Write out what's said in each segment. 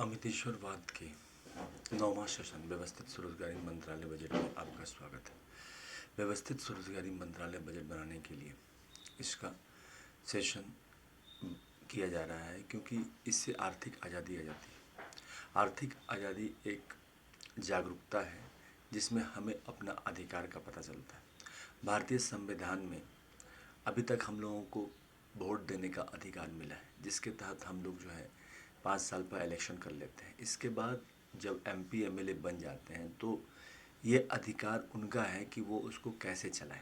अमितेश्वरवाद के 9वां सेशन व्यवस्थित स्वरोजगारी मंत्रालय बजट में आपका स्वागत है। व्यवस्थित स्वरोजगारी मंत्रालय बजट बनाने के लिए इसका सेशन किया जा रहा है क्योंकि इससे आर्थिक आज़ादी आ जाती है। आर्थिक आज़ादी एक जागरूकता है जिसमें हमें अपना अधिकार का पता चलता है। भारतीय संविधान में अभी तक हम लोगों को वोट देने का अधिकार मिला है, जिसके तहत हम लोग जो है 5 साल पर इलेक्शन कर लेते हैं। इसके बाद जब एमपी एमएलए बन जाते हैं तो ये अधिकार उनका है कि वो उसको कैसे चलाएं।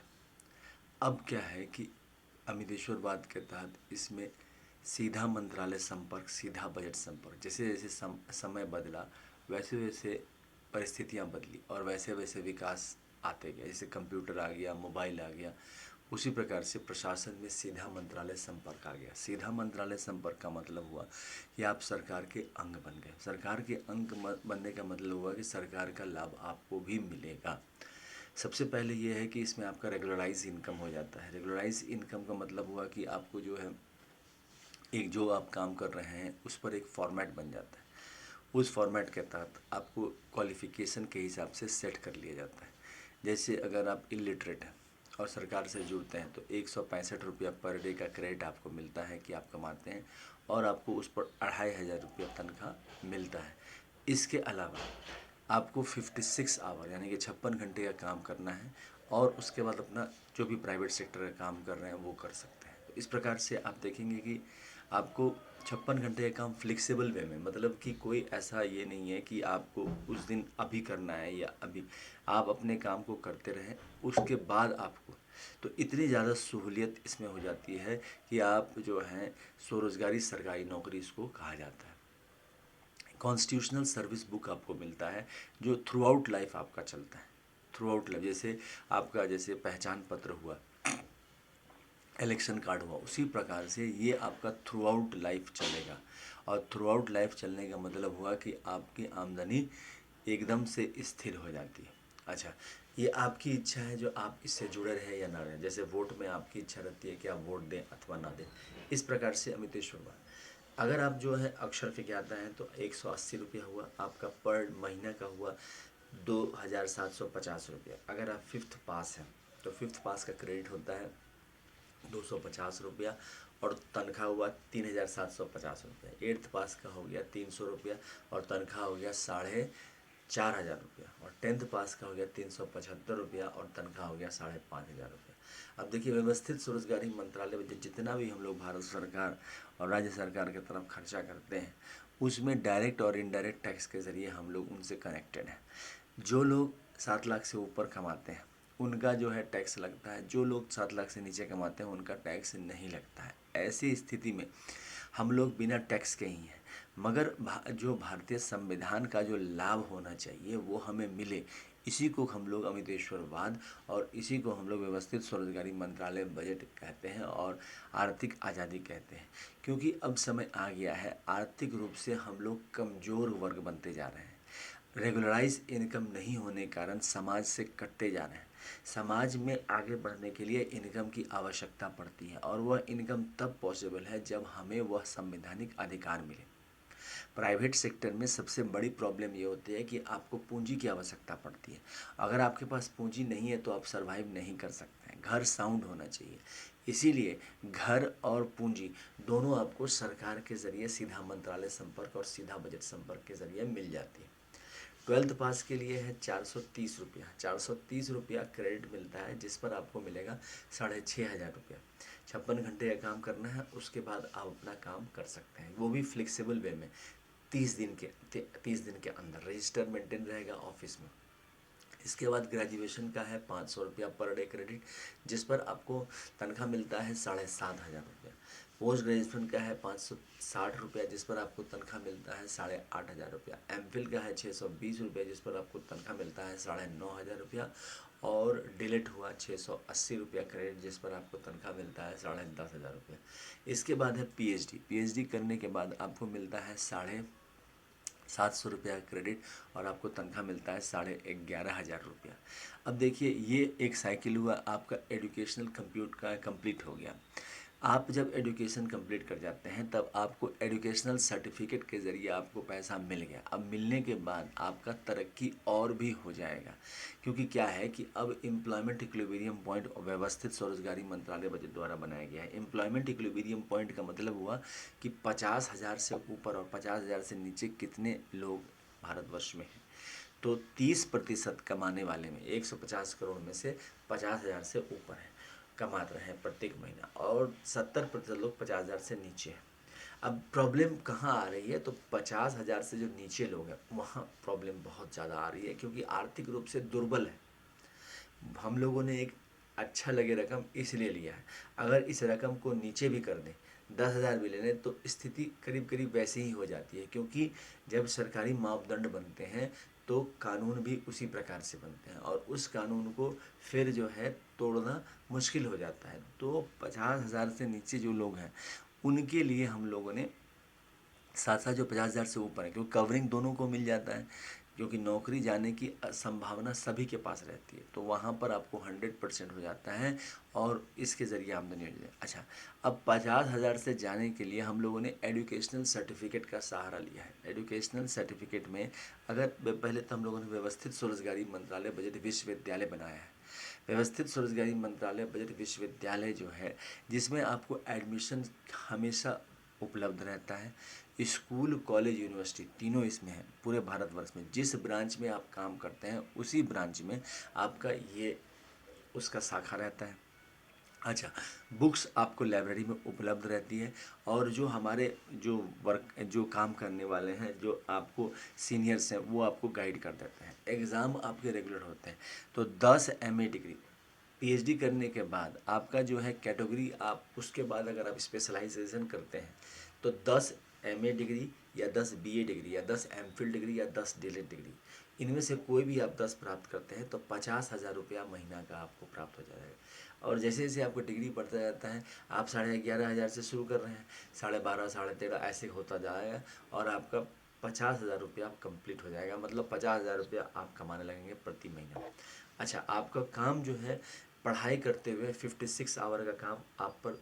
अब क्या है कि अमितेश्वरवाद के तहत इसमें सीधा मंत्रालय संपर्क, सीधा बजट संपर्क, जैसे जैसे समय बदला वैसे वैसे परिस्थितियां बदली और वैसे वैसे विकास आते गए। जैसे कंप्यूटर आ गया, मोबाइल आ गया, उसी प्रकार से प्रशासन में सीधा मंत्रालय संपर्क आ गया। सीधा मंत्रालय संपर्क का मतलब हुआ कि आप सरकार के अंग बन गए। सरकार के अंग बनने का मतलब हुआ कि सरकार का लाभ आपको भी मिलेगा। सबसे पहले ये है कि इसमें आपका रेगुलराइज इनकम हो जाता है। रेगुलराइज इनकम का मतलब हुआ कि आपको जो है एक जो आप काम कर रहे हैं उस पर एक फॉर्मेट बन जाता है। उस फॉर्मेट के तहत आपको क्वालिफ़िकेशन के हिसाब से सेट कर लिया जाता है। जैसे अगर आप इलिटरेट हैं और सरकार से जुड़ते हैं तो 165 रुपया पर डे का क्रेडिट आपको मिलता है कि आप कमाते हैं और आपको उस पर 2500 रुपया तनख्वाह मिलता है। इसके अलावा आपको 56 आवर यानी कि 56 घंटे का काम करना है और उसके बाद अपना जो भी प्राइवेट सेक्टर का काम कर रहे हैं वो कर सकते हैं। तो इस प्रकार से आप देखेंगे कि आपको 56 घंटे का काम फ्लेक्सिबल वे में, मतलब कि कोई ऐसा ये नहीं है कि आपको उस दिन अभी करना है या अभी, आप अपने काम को करते रहें उसके बाद आपको, तो इतनी ज़्यादा सहूलियत इसमें हो जाती है कि आप जो हैं स्वरोजगारी सरकारी नौकरी इसको कहा जाता है। कॉन्स्टिट्यूशनल सर्विस बुक आपको मिलता है जो थ्रू आउट लाइफ आपका चलता है। थ्रू आउट लाइफ जैसे आपका जैसे पहचान पत्र हुआ, इलेक्शन कार्ड हुआ, उसी प्रकार से ये आपका थ्रू आउट लाइफ चलेगा। और थ्रू आउट लाइफ चलने का मतलब हुआ कि आपकी आमदनी एकदम से स्थिर हो जाती है। अच्छा, ये आपकी इच्छा है जो आप इससे जुड़े रहें या ना रहें। जैसे वोट में आपकी इच्छा रहती है कि आप वोट दें अथवा ना दें। इस प्रकार से अमितेश्वरवाद, अगर आप जो है अक्षर फिक्याता हैं तो 180 रुपया हुआ आपका पर महीना का, हुआ 2750 रुपया। अगर आप फिफ्थ पास हैं तो फिफ्थ पास का क्रेडिट होता है 250 रुपया और तनख्वाह हुआ 3750 रुपया। एट्थ पास का हो गया 300 रुपया और तनख्वाह हो गया 4500 रुपया। और टेंथ पास का हो गया 375 रुपया और तनख्वाह हो गया 5500 रुपया। अब देखिए, व्यवस्थित स्वरोजगारी मंत्रालय में जितना भी हम लोग भारत सरकार और राज्य सरकार की तरफ खर्चा करते हैं उसमें डायरेक्ट और इनडायरेक्ट टैक्स के ज़रिए हम लोग उनसे कनेक्टेड हैं। जो लोग 7 लाख से ऊपर कमाते हैं उनका जो है टैक्स लगता है, जो लोग 7 लाख से नीचे कमाते हैं उनका टैक्स नहीं लगता है। ऐसी स्थिति में हम लोग बिना टैक्स के ही हैं, मगर जो भारतीय संविधान का जो लाभ होना चाहिए वो हमें मिले, इसी को हम लोग अमितेश्वरवाद और इसी को हम लोग व्यवस्थित स्वरोजगारी मंत्रालय बजट कहते हैं और आर्थिक आज़ादी कहते हैं। क्योंकि अब समय आ गया है, आर्थिक रूप से हम लोग कमज़ोर वर्ग बनते जा रहे हैं। रेगुलराइज इनकम नहीं होने के कारण समाज से कटते जा रहे हैं। समाज में आगे बढ़ने के लिए इनकम की आवश्यकता पड़ती है और वह इनकम तब पॉसिबल है जब हमें वह संवैधानिक अधिकार मिले। प्राइवेट सेक्टर में सबसे बड़ी प्रॉब्लम ये होती है कि आपको पूंजी की आवश्यकता पड़ती है। अगर आपके पास पूंजी नहीं है तो आप सर्वाइव नहीं कर सकते हैं। घर साउंड होना चाहिए, इसीलिए घर और पूंजी दोनों आपको सरकार के ज़रिए सीधा मंत्रालय संपर्क और सीधा बजट संपर्क के ज़रिए मिल जाती है। 12th पास के लिए है 430 रुपया। 430 रुपया क्रेडिट मिलता है जिस पर आपको मिलेगा 6500 रुपया। 56 घंटे का काम करना है, उसके बाद आप अपना काम कर सकते हैं, वो भी फ्लेक्सिबल वे में। 30 दिन के अंदर रजिस्टर मेंटेन रहेगा ऑफिस में। इसके बाद ग्रेजुएशन का है 500 रुपया पर डे क्रेडिट, जिस पर आपको तनख्वाह मिलता है 7500 रुपया। पोस्ट ग्रेजुएशन का है 560 रुपया, जिस पर आपको तनख्वाह मिलता है 8500 रुपया। एमफिल का है 620 रुपया, जिस पर आपको तनख्वाह मिलता है 9500 रुपया। और डिलेट हुआ 680 रुपया क्रेडिट, जिस पर आपको तनख्वाह मिलता है 10,500 रुपया। इसके बाद है पीएचडी। पीएचडी करने के बाद आपको मिलता है 750 रुपया क्रेडिट और आपको तनख्वाह मिलता है 11,500 रुपया। अब देखिए, ये एक साइकिल हुआ आपका एजुकेशनल कंप्लीट हो गया। आप जब एजुकेशन कंप्लीट कर जाते हैं तब आपको एजुकेशनल सर्टिफिकेट के ज़रिए आपको पैसा मिल गया। अब मिलने के बाद आपका तरक्की और भी हो जाएगा, क्योंकि क्या है कि अब एम्प्लॉयमेंट इक्विलिब्रियम पॉइंट व्यवस्थित स्वरोजगारी मंत्रालय बजट द्वारा बनाया गया है। एम्प्लॉयमेंट इक्विलिब्रियम पॉइंट का मतलब हुआ कि 50,000 से ऊपर और 50,000 से नीचे कितने लोग भारतवर्ष में हैं। तो 30% कमाने वाले में 150 करोड़ में से 50,000 से ऊपर है कमा रहे हैं प्रत्येक महीना, और 70% लोग 50,000 से नीचे हैं। अब प्रॉब्लम कहाँ आ रही है, तो 50,000 से जो नीचे लोग हैं वहाँ प्रॉब्लम बहुत ज़्यादा आ रही है, क्योंकि आर्थिक रूप से दुर्बल है। हम लोगों ने एक अच्छा लगे रकम इसलिए लिया है, अगर इस रकम को नीचे भी कर दें, 10,000 भी ले लें, तो स्थिति करीब करीब वैसे ही हो जाती है, क्योंकि जब सरकारी मापदंड बनते हैं तो कानून भी उसी प्रकार से बनते हैं, और उस कानून को फिर जो है तोड़ना मुश्किल हो जाता है। तो 50,000 से नीचे जो लोग हैं उनके लिए हम लोगों ने साथ साथ जो 50,000 से ऊपर है, क्योंकि कवरिंग दोनों को मिल जाता है, क्योंकि नौकरी जाने की संभावना सभी के पास रहती है, तो वहाँ पर आपको 100% हो जाता है और इसके ज़रिए आमदनी हो जाती है। अच्छा, अब 50,000 से जाने के लिए हम लोगों ने एजुकेशनल सर्टिफिकेट का सहारा लिया है। एजुकेशनल सर्टिफिकेट में अगर पहले तो हम लोगों ने व्यवस्थित स्वरोजगारी मंत्रालय बजट विश्वविद्यालय बनाया है। व्यवस्थित स्वरोजगारी मंत्रालय बजट विश्वविद्यालय जो है, जिसमें आपको एडमिशन हमेशा उपलब्ध रहता है। स्कूल, कॉलेज, यूनिवर्सिटी तीनों इसमें है। पूरे भारतवर्ष में जिस ब्रांच में आप काम करते हैं उसी ब्रांच में आपका ये उसका शाखा रहता है। अच्छा, बुक्स आपको लाइब्रेरी में उपलब्ध रहती है, और जो हमारे जो काम करने वाले हैं, जो आपको सीनियर्स हैं, वो आपको गाइड कर देते हैं। एग्ज़ाम आपके रेगुलर होते हैं। तो 10 एमए डिग्री पीएचडी करने के बाद आपका जो है कैटेगरी, आप उसके बाद अगर आप स्पेशलाइजेशन करते हैं तो 10 एमए डिग्री या 10 बीए डिग्री या 10 एमफिल डिग्री या 10 डीएलएड डिग्री, इनमें से कोई भी आप 10 प्राप्त करते हैं तो 50,000 रुपया महीना का आपको प्राप्त हो जाएगा। और जैसे जैसे आपको डिग्री बढ़ता जाता है, आप 11,500 से शुरू कर रहे हैं, 12,500, 13,500 ऐसे होता जाएगा, और आपका 50,000 रुपया आप कंप्लीट हो जाएगा। मतलब 50,000 रुपया आप कमाने लगेंगे प्रति महीना। अच्छा, आपका काम जो है पढ़ाई करते हुए 56 आवर का काम आप पर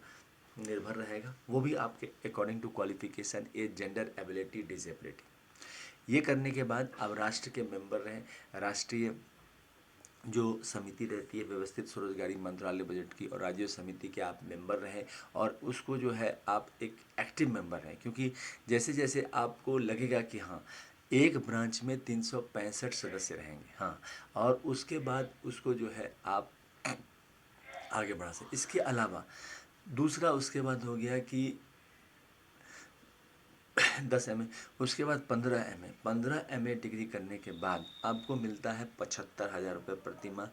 निर्भर रहेगा, वो भी आपके according to qualification, age, gender, ability, disability. ये करने के बाद आप राष्ट्र के मेंबर रहें। राष्ट्रीय जो समिति रहती है व्यवस्थित स्वरोजगारी मंत्रालय बजट की, और राज्य समिति के आप मेंबर रहें, और उसको जो है आप एक एक्टिव मेंबर रहें, क्योंकि जैसे जैसे आपको लगेगा कि हाँ एक ब्रांच में 365 सदस्य रहेंगे, हाँ, और उसके बाद उसको जो है आप आगे बढ़ा सकते। इसके अलावा दूसरा उसके बाद हो गया कि 10 एम ए, उसके बाद 15 एम ए डिग्री करने के बाद आपको मिलता है 75,000 रुपये प्रति माह।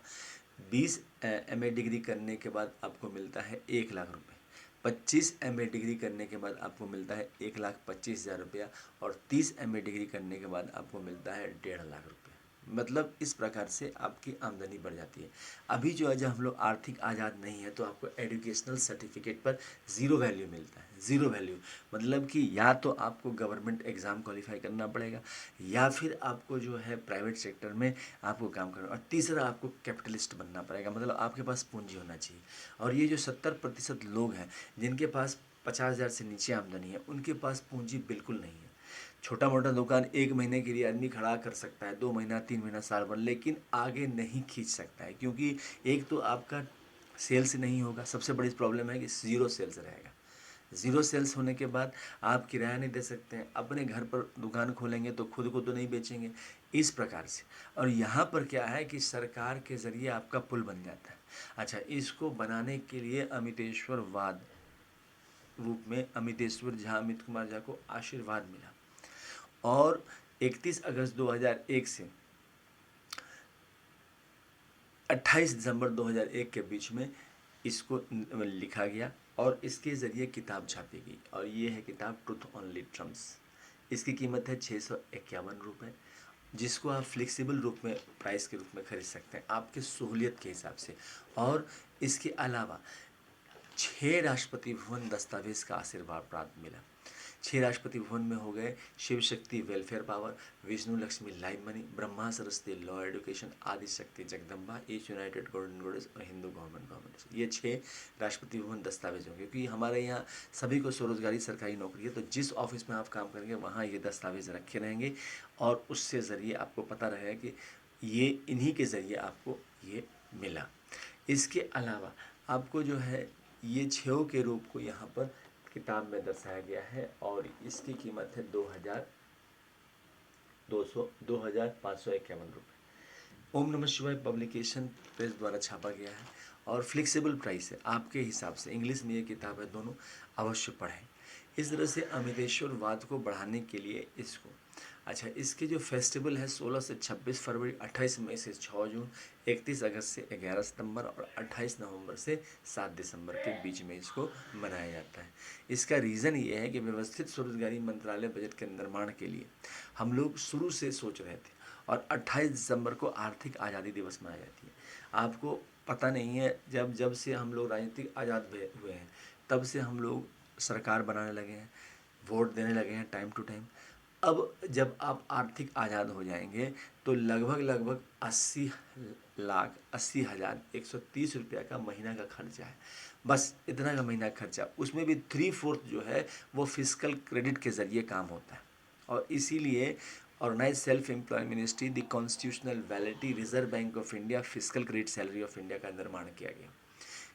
20 एम ए डिग्री करने के बाद आपको मिलता है 1,00,000 रुपये। 25 एम ए डिग्री करने के बाद आपको मिलता है 1,25,000 रुपया, और 30 एम ए डिग्री करने के बाद आपको मिलता है 1,50,000 रुपये। मतलब इस प्रकार से आपकी आमदनी बढ़ जाती है। अभी जो है, जब हम लोग आर्थिक आज़ाद नहीं है तो आपको एजुकेशनल सर्टिफिकेट पर ज़ीरो वैल्यू मिलता है। ज़ीरो वैल्यू मतलब कि या तो आपको गवर्नमेंट एग्ज़ाम क्वालिफाई करना पड़ेगा, या फिर आपको जो है प्राइवेट सेक्टर में आपको काम करना, और तीसरा आपको कैपिटलिस्ट बनना पड़ेगा, मतलब आपके पास पूंजी होना चाहिए। और ये जो 70% लोग हैं जिनके पास 50,000 से नीचे आमदनी है, उनके पास पूंजी बिल्कुल नहीं है। छोटा मोटा दुकान 1 महीने के लिए आदमी खड़ा कर सकता है, 2 महीना, 3 महीना, साल भर, लेकिन आगे नहीं खींच सकता है, क्योंकि एक तो आपका सेल्स नहीं होगा। सबसे बड़ी प्रॉब्लम है कि ज़ीरो सेल्स रहेगा। ज़ीरो सेल्स होने के बाद आप किराया नहीं दे सकते हैं, अपने घर पर दुकान खोलेंगे तो खुद को तो नहीं बेचेंगे, इस प्रकार से। और यहाँ पर क्या है कि सरकार के ज़रिए आपका पुल बन जाता है। अच्छा, इसको बनाने के लिए अमितेश्वरवाद रूप में अमितेश्वर झा, अमित कुमार झा को आशीर्वाद मिला, और 31 अगस्त 2001 से 28 दिसंबर 2001 के बीच में इसको लिखा गया, और इसके ज़रिए किताब छापी गई, और ये है किताब ट्रुथ ऑन लिटरम्स। इसकी कीमत है 651 रुपये, जिसको आप फ्लेक्सिबल रूप में प्राइस के रूप में खरीद सकते हैं आपके सहूलियत के हिसाब से। और इसके अलावा 6 राष्ट्रपति भवन दस्तावेज़ का आशीर्वाद प्राप्त मिला। 6 राष्ट्रपति भवन में हो गए Shiv Shakti welfare power, Vishnu Lakshmi live money, Brahma Saraswati law education, आदि शक्ति जगदम्बा, ईस्ट यूनाइटेड गोल्डन गोडेस और हिंदू गवर्नमेंट। ये 6 राष्ट्रपति भवन दस्तावेज होंगे, क्योंकि हमारे यहाँ सभी को स्वरोजगारी सरकारी नौकरी है, तो जिस ऑफिस में आप काम करेंगे वहाँ ये दस्तावेज रखे रहेंगे और उससे ज़रिए आपको पता रहेगा कि ये इन्हीं के ज़रिए आपको ये मिला। इसके अलावा आपको जो है ये 6 के रूप को यहाँ पर किताब में दर्शाया गया है और इसकी कीमत है 2,551 रुपये। ओम नमः शिवाय पब्लिकेशन प्रेस द्वारा छापा गया है और फ्लेक्सिबल प्राइस है आपके हिसाब से। इंग्लिश में ये किताब है, दोनों अवश्य पढ़ें। इस तरह से अमितेश्वरवाद को बढ़ाने के लिए इसको इसके जो फेस्टिवल है 16 से 26 फरवरी, 28 मई से 6 जून, 31 अगस्त से 11 सितंबर और 28 नवंबर से 7 दिसंबर के बीच में इसको मनाया जाता है। इसका रीज़न ये है कि व्यवस्थित स्वरोजगारी मंत्रालय बजट के निर्माण के लिए हम लोग शुरू से सोच रहे थे और 28 दिसंबर को आर्थिक आज़ादी दिवस मनाई जाती है। आपको पता नहीं है, जब से हम लोग राजनीतिक आज़ाद हुए हैं तब से हम लोग सरकार बनाने लगे हैं, वोट देने लगे हैं टाइम टू टाइम। अब जब आप आर्थिक आज़ाद हो जाएंगे तो लगभग 80,130 रुपया का महीना का खर्चा है, बस इतना का महीना का खर्चा। उसमें भी 3/4 जो है वो फिस्कल क्रेडिट के ज़रिए काम होता है और इसीलिए organise self employ ministry, the constitutional validity, Reserve Bank of India, fiscal credit salary of India का निर्माण किया गया।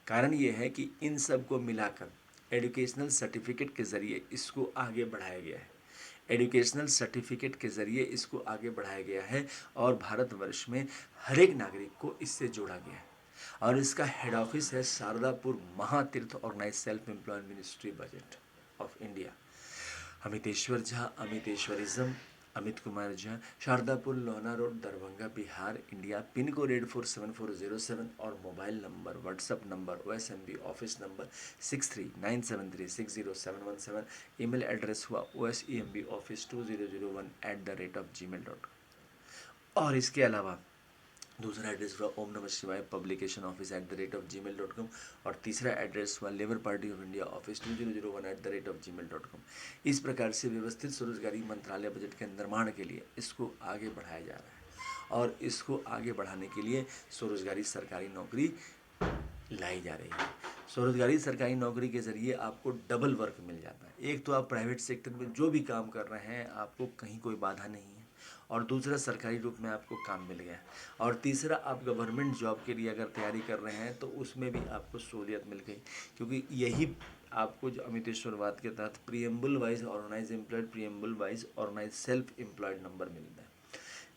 कारण ये है कि इन सब को मिलाकर एजुकेशनल सर्टिफिकेट के ज़रिए इसको आगे बढ़ाया गया है। एजुकेशनल सर्टिफिकेट के ज़रिए इसको आगे बढ़ाया गया है और भारतवर्ष में हर एक नागरिक को इससे जोड़ा गया है और इसका हेड ऑफिस है Sharadapur Mahatirth organise self employed ministry budget of India. Amiteshwar Jha, Amiteshwarism, Amit Kumar Jha, Sharadapur Lohna road, Darbhanga, Bihar, India. Pin code 847407 और mobile number, WhatsApp number, OSMB office number 6397360717। Email address हुआ osembaoffice2001@gmail.com। और इसके अलावा दूसरा एड्रेस हुआ ओम नमः शिवाय पब्लिकेशन ऑफिस @gmail.com और तीसरा एड्रेस हुआ labour Party of India office 2001@gmail.com। इस प्रकार से व्यवस्थित स्वरोजगारी मंत्रालय बजट के निर्माण के लिए इसको आगे बढ़ाया जा रहा है और इसको आगे बढ़ाने के लिए स्वरोजगारी सरकारी नौकरी लाई जा रही है। स्वरोजगारी सरकारी नौकरी के ज़रिए आपको डबल वर्क मिल जाता है। एक तो आप प्राइवेट सेक्टर में जो भी काम कर रहे हैं आपको कहीं कोई बाधा नहीं है और दूसरा सरकारी रूप में आपको काम मिल गया और तीसरा आप गवर्नमेंट जॉब के लिए अगर तैयारी कर रहे हैं तो उसमें भी आपको सहूलियत मिल गई, क्योंकि यही आपको जो अमितेश्वरवाद के तहत preamble wise organise employed, preamble wise organise self employed number मिलता है।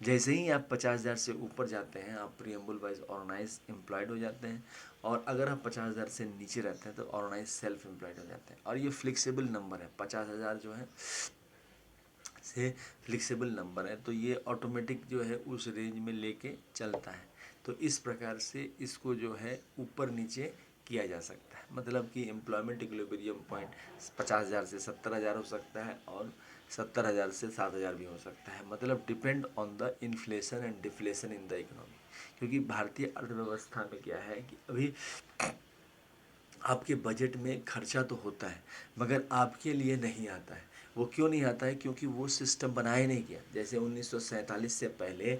जैसे ही आप 50,000 से ऊपर जाते हैं आप प्रीएम्बल वाइज ऑर्गेनाइज एम्प्लॉयड हो जाते हैं और अगर आप 50,000 से नीचे रहते हैं तो ऑर्गेनाइज सेल्फ एम्प्लॉयड हो जाते हैं। और ये फ्लेक्सिबल नंबर है, 50,000 जो है से फ्लेक्सिबल नंबर है, तो ये ऑटोमेटिक जो है उस रेंज में लेके चलता है। तो इस प्रकार से इसको जो है ऊपर नीचे किया जा सकता है, मतलब कि एम्प्लॉयमेंट इक्विलिब्रियम पॉइंट 50,000 से 70,000 हो सकता है और 70,000 से 7,000 भी हो सकता है, मतलब depend on the inflation and deflation in the economy. क्योंकि भारतीय अर्थव्यवस्था में क्या है कि अभी आपके बजट में खर्चा तो होता है मगर आपके लिए नहीं आता है। वो क्यों नहीं आता है? क्योंकि वो सिस्टम बनाया नहीं गया। जैसे 1947 से पहले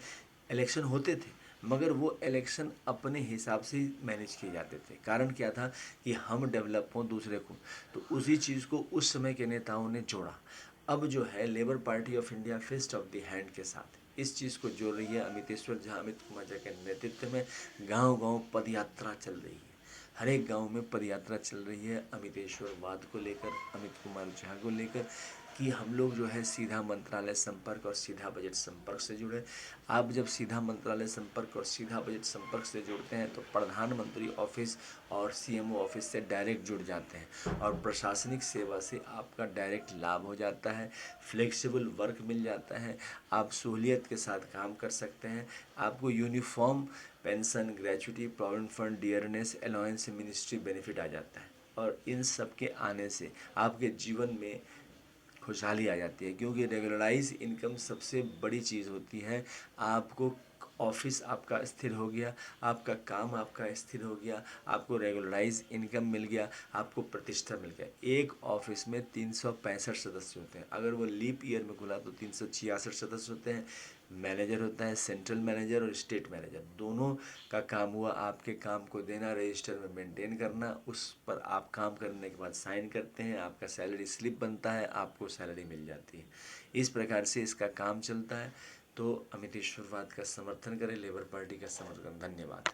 इलेक्शन होते थे मगर वो इलेक्शन अपने हिसाब से ही मैनेज किए जाते थे। कारण क्या था कि हम डेवलप हों दूसरे को, तो उसी चीज़ को उस समय के नेताओं ने जोड़ा। अब जो है Labour Party of India fist of the hand के साथ इस चीज़ को जोड़ रही है। अमितेश्वर झा, अमित कुमार झा के नेतृत्व में गांव-गांव पदयात्रा चल रही है। हर एक गांव में पदयात्रा चल रही है अमितेश्वरवाद को लेकर, अमित कुमार झा को लेकर कि हम लोग जो है सीधा मंत्रालय संपर्क और सीधा बजट संपर्क से जुड़े। आप जब सीधा मंत्रालय संपर्क और सीधा बजट संपर्क से जुड़ते हैं तो प्रधानमंत्री ऑफिस और CMO ऑफिस से डायरेक्ट जुड़ जाते हैं और प्रशासनिक सेवा से आपका डायरेक्ट लाभ हो जाता है, फ्लेक्सिबल वर्क मिल जाता है, आप सहूलियत के साथ काम कर सकते हैं, आपको uniform pension, gratuity, provident fund, dearness, allowance, ministry benefit आ जाता है। और इन सब के आने से आपके जीवन में खुशहाली आ जाती है, क्योंकि रेगुलराइज इनकम सबसे बड़ी चीज़ होती है। आपको ऑफिस आपका स्थिर हो गया, आपका काम आपका स्थिर हो गया, आपको रेगुलराइज इनकम मिल गया, आपको प्रतिष्ठा मिल गया। एक ऑफिस में 365 सदस्य होते हैं, अगर वो लीप ईयर में खुला तो 366 सदस्य होते हैं। मैनेजर होता है, सेंट्रल मैनेजर और स्टेट मैनेजर, दोनों का काम हुआ आपके काम को देना, रजिस्टर में मेंटेन करना, उस पर आप काम करने के बाद साइन करते हैं, आपका सैलरी स्लिप बनता है, आपको सैलरी मिल जाती है। इस प्रकार से इसका काम चलता है। तो अमितेश्वरवाद का समर्थन करें, लेबर पार्टी का समर्थन। धन्यवाद।